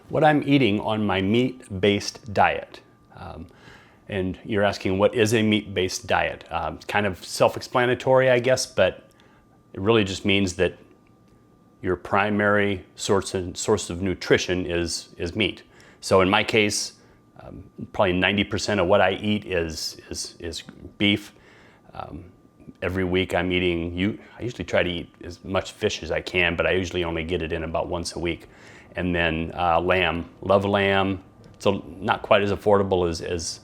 what I'm eating on my meat-based diet. And you're asking, what is a meat-based diet? Kind of self-explanatory, I guess, but it really just means that your primary source of nutrition is meat. So in my case, probably 90% of what I eat is beef. Every week I'm eating, I usually try to eat as much fish as I can, but I usually only get it in about once a week. And then lamb, love lamb. So not quite as affordable as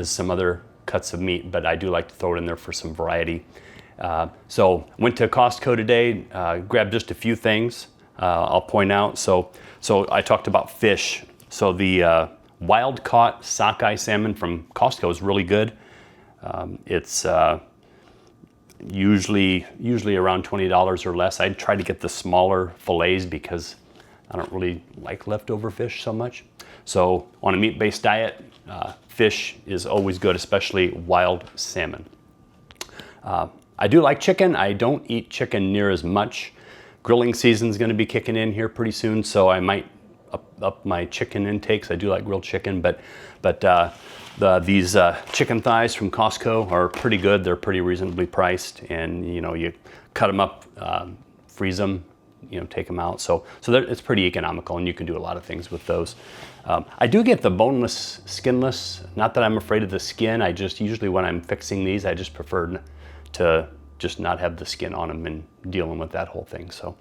some other cuts of meat, but I do like to throw it in there for some variety. So went to Costco today, grabbed just a few things I'll point out. So I talked about fish. So the wild caught sockeye salmon from Costco is really good. It's usually around $20 or less. I try to get the smaller fillets because I don't really like leftover fish so much. So on a meat-based diet, fish is always good, especially wild salmon. I do like chicken. I don't eat chicken near as much. Grilling season's going to be kicking in here pretty soon, so I might up my chicken intakes. I do like grilled chicken, but these chicken thighs from Costco are pretty good. They're pretty reasonably priced, and you cut them up, freeze them, take them out. So it's pretty economical, and you can do a lot of things with those. I do get the boneless, skinless. Not that I'm afraid of the skin. I just usually when I'm fixing these, I just prefer to just not have the skin on them and dealing with that whole thing. So,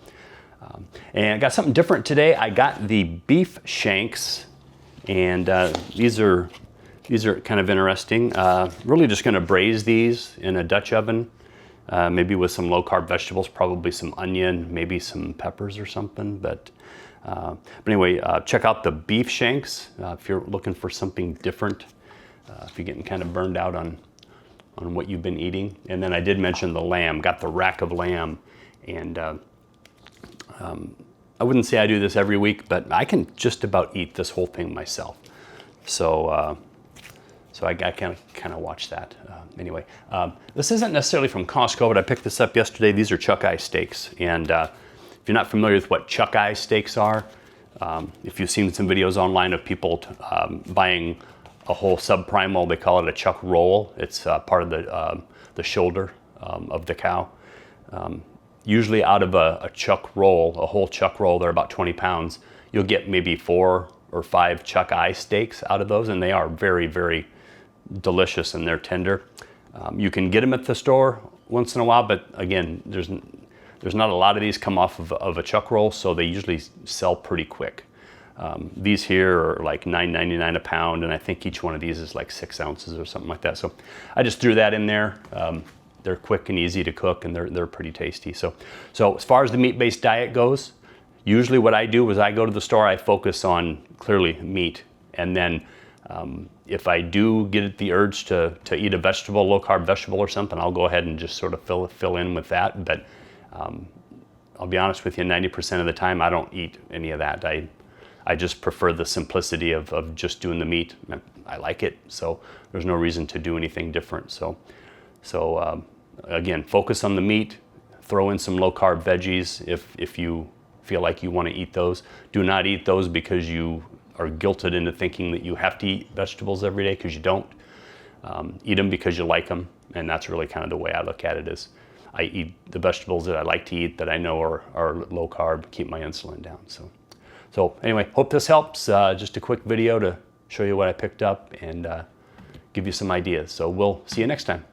and I got something different today. I got the beef shanks, and these are kind of interesting. Really just going to braise these in a Dutch oven, maybe with some low-carb vegetables, probably some onion, maybe some peppers or something. But anyway, check out the beef shanks if you're looking for something different, if you're getting kind of burned out on what you've been eating. And then I did mention the lamb, got the rack of lamb, and I wouldn't say I do this every week, but I can just about eat this whole thing myself. So I kind of watch that. Anyway, this isn't necessarily from Costco, but I picked this up yesterday. These are chuck eye steaks, and if you're not familiar with what chuck eye steaks are, if you've seen some videos online of people buying a whole subprimal, they call it a chuck roll. It's part of the shoulder of the cow. Usually out of a chuck roll, a whole chuck roll, they're about 20 pounds. You'll get maybe 4 or 5 chuck eye steaks out of those, and they are very, very delicious, and they're tender. You can get them at the store once in a while, but again, there's not a lot of these come off of a chuck roll, so they usually sell pretty quick. These here are like $9.99 a pound, and I think each one of these is like 6 ounces or something like that. So I just threw that in there. They're quick and easy to cook, and they're pretty tasty. So as far as the meat-based diet goes, usually what I do is I go to the store, I focus on clearly meat, and then if I do get the urge to eat a vegetable, low-carb vegetable or something, I'll go ahead and just sort of fill in with that. But I'll be honest with you, 90% of the time I don't eat any of that. I just prefer the simplicity of just doing the meat. I like it, so there's no reason to do anything different. So again, focus on the meat, throw in some low-carb veggies if you feel like you want to eat those. Do not eat those because you are guilted into thinking that you have to eat vegetables every day, because you don't. Eat them because you like them, and that's really kind of the way I look at it. Is I eat the vegetables that I like to eat, that I know are low carb, keep my insulin down. So anyway, hope this helps. Just a quick video to show you what I picked up and give you some ideas. So we'll see you next time.